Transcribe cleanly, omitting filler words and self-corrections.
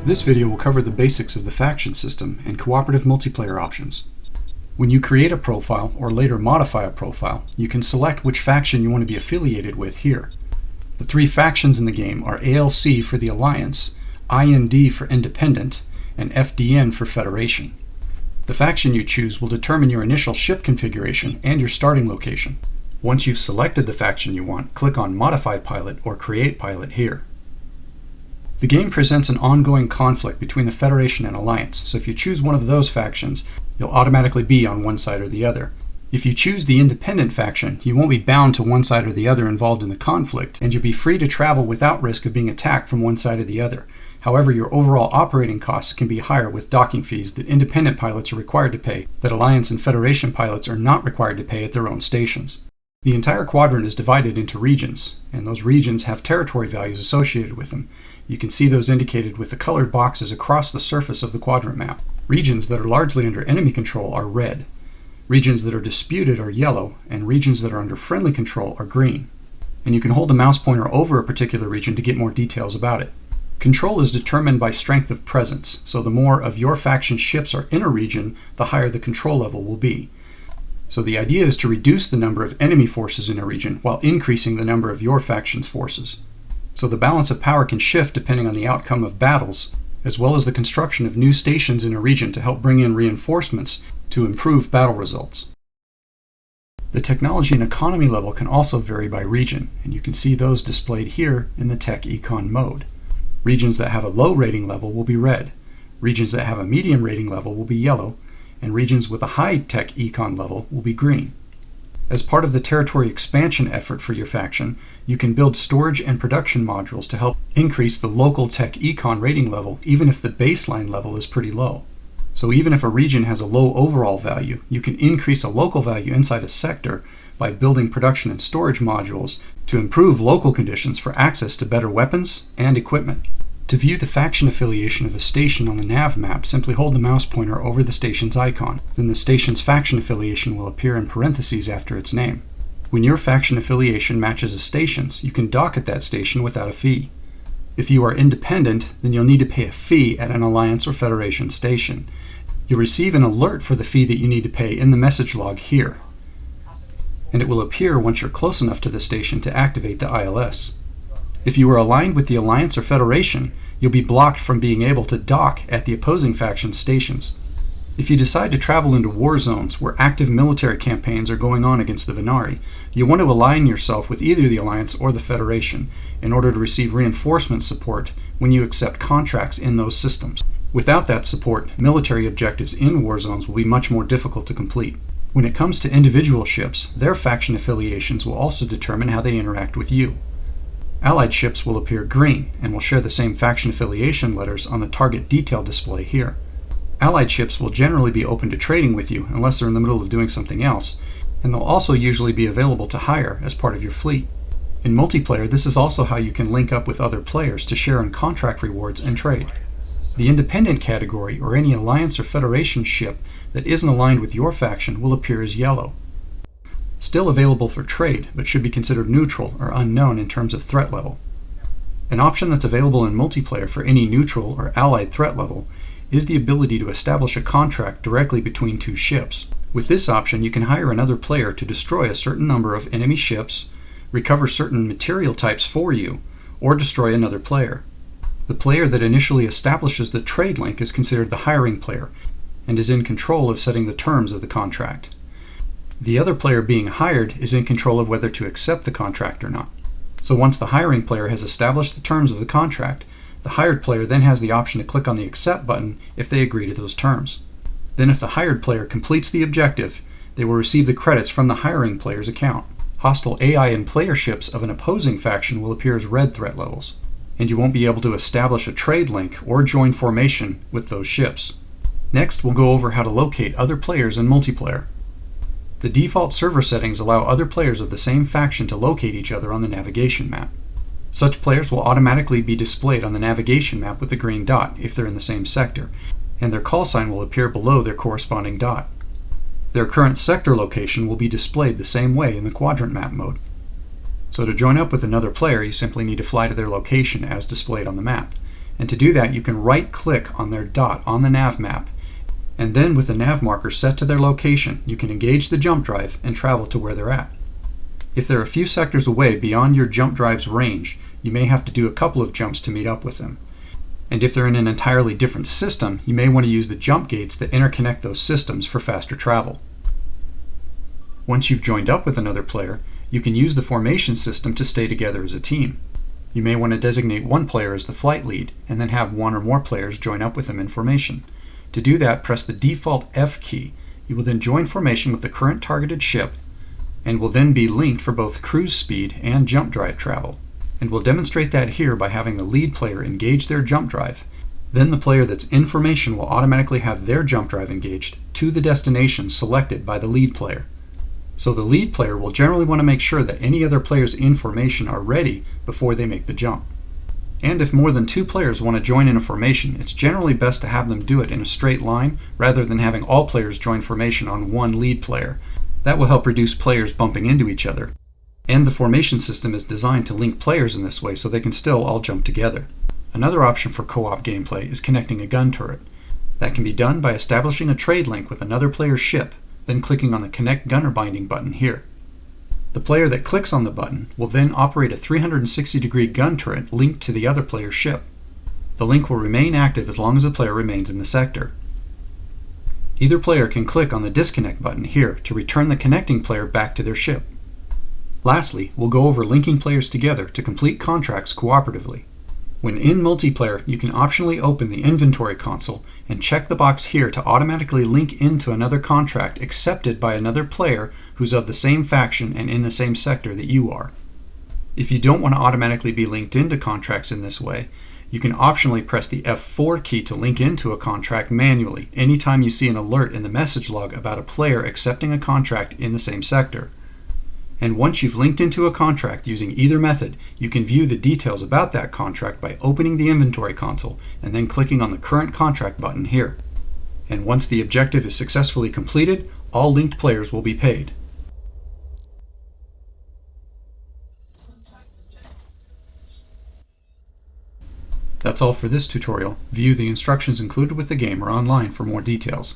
This video will cover the basics of the faction system and cooperative multiplayer options. When you create a profile or later modify a profile, you can select which faction you want to be affiliated with here. The three factions in the game are ALC for the Alliance, IND for Independent, and FDN for Federation. The faction you choose will determine your initial ship configuration and your starting location. Once you've selected the faction you want, click on Modify Pilot or Create Pilot here. The game presents an ongoing conflict between the Federation and Alliance, so if you choose one of those factions, you'll automatically be on one side or the other. If you choose the Independent faction, you won't be bound to one side or the other involved in the conflict, and you'll be free to travel without risk of being attacked from one side or the other. However, your overall operating costs can be higher with docking fees that Independent pilots are required to pay, that Alliance and Federation pilots are not required to pay at their own stations. The entire quadrant is divided into regions, and those regions have territory values associated with them. You can see those indicated with the colored boxes across the surface of the quadrant map. Regions that are largely under enemy control are red. Regions that are disputed are yellow, and regions that are under friendly control are green. And you can hold the mouse pointer over a particular region to get more details about it. Control is determined by strength of presence, so the more of your faction's ships are in a region, the higher the control level will be. So the idea is to reduce the number of enemy forces in a region while increasing the number of your faction's forces. So the balance of power can shift depending on the outcome of battles, as well as the construction of new stations in a region to help bring in reinforcements to improve battle results. The technology and economy level can also vary by region, and you can see those displayed here in the Tech Econ mode. Regions that have a low rating level will be red, regions that have a medium rating level will be yellow, and regions with a high Tech Econ level will be green. As part of the territory expansion effort for your faction, you can build storage and production modules to help increase the local Tech Econ rating level even if the baseline level is pretty low. So even if a region has a low overall value, you can increase a local value inside a sector by building production and storage modules to improve local conditions for access to better weapons and equipment. To view the faction affiliation of a station on the nav map, simply hold the mouse pointer over the station's icon. Then the station's faction affiliation will appear in parentheses after its name. When your faction affiliation matches a station's, you can dock at that station without a fee. If you are independent, then you'll need to pay a fee at an Alliance or Federation station. You'll receive an alert for the fee that you need to pay in the message log here, and it will appear once you're close enough to the station to activate the ILS. If you are aligned with the Alliance or Federation, you'll be blocked from being able to dock at the opposing faction's stations. If you decide to travel into war zones where active military campaigns are going on against the Venari, you'll want to align yourself with either the Alliance or the Federation in order to receive reinforcement support when you accept contracts in those systems. Without that support, military objectives in war zones will be much more difficult to complete. When it comes to individual ships, their faction affiliations will also determine how they interact with you. Allied ships will appear green and will share the same faction affiliation letters on the target detail display here. Allied ships will generally be open to trading with you unless they're in the middle of doing something else, and they'll also usually be available to hire as part of your fleet. In multiplayer, this is also how you can link up with other players to share in contract rewards and trade. The Independent category, or any Alliance or Federation ship that isn't aligned with your faction, will appear as yellow. Still available for trade, but should be considered neutral or unknown in terms of threat level. An option that's available in multiplayer for any neutral or allied threat level is the ability to establish a contract directly between two ships. With this option, you can hire another player to destroy a certain number of enemy ships, recover certain material types for you, or destroy another player. The player that initially establishes the trade link is considered the hiring player and is in control of setting the terms of the contract. The other player being hired is in control of whether to accept the contract or not. So once the hiring player has established the terms of the contract, the hired player then has the option to click on the accept button if they agree to those terms. Then if the hired player completes the objective, they will receive the credits from the hiring player's account. Hostile AI and player ships of an opposing faction will appear as red threat levels, and you won't be able to establish a trade link or join formation with those ships. Next, we'll go over how to locate other players in multiplayer. The default server settings allow other players of the same faction to locate each other on the navigation map. Such players will automatically be displayed on the navigation map with a green dot if they're in the same sector, and their call sign will appear below their corresponding dot. Their current sector location will be displayed the same way in the quadrant map mode. So to join up with another player, you simply need to fly to their location as displayed on the map, And to do that, you can right-click on their dot on the nav map, and then with the nav marker set to their location, you can engage the jump drive and travel to where they're at. If they're a few sectors away beyond your jump drive's range, you may have to do a couple of jumps to meet up with them. And if they're in an entirely different system, you may want to use the jump gates that interconnect those systems for faster travel. Once you've joined up with another player, you can use the formation system to stay together as a team. You may want to designate one player as the flight lead, and then have one or more players join up with them in formation. To do that, press the default F key. You will then join formation with the current targeted ship, and will then be linked for both cruise speed and jump drive travel. And we'll demonstrate that here by having the lead player engage their jump drive. Then the player that's in formation will automatically have their jump drive engaged to the destination selected by the lead player. So the lead player will generally want to make sure that any other players in formation are ready before they make the jump. And if more than 2 players want to join in a formation, it's generally best to have them do it in a straight line rather than having all players join formation on one lead player. That will help reduce players bumping into each other. And the formation system is designed to link players in this way so they can still all jump together. Another option for co-op gameplay is connecting a gun turret. That can be done by establishing a trade link with another player's ship, then clicking on the Connect Gunner Binding button here. The player that clicks on the button will then operate a 360-degree gun turret linked to the other player's ship. The link will remain active as long as the player remains in the sector. Either player can click on the Disconnect button here to return the connecting player back to their ship. Lastly, we'll go over linking players together to complete contracts cooperatively. When in multiplayer, you can optionally open the inventory console and check the box here to automatically link into another contract accepted by another player who's of the same faction and in the same sector that you are. If you don't want to automatically be linked into contracts in this way, you can optionally press the F4 key to link into a contract manually anytime you see an alert in the message log about a player accepting a contract in the same sector. And once you've linked into a contract using either method, you can view the details about that contract by opening the inventory console and then clicking on the Current Contract button here. And once the objective is successfully completed, all linked players will be paid. That's all for this tutorial. View the instructions included with the game or online for more details.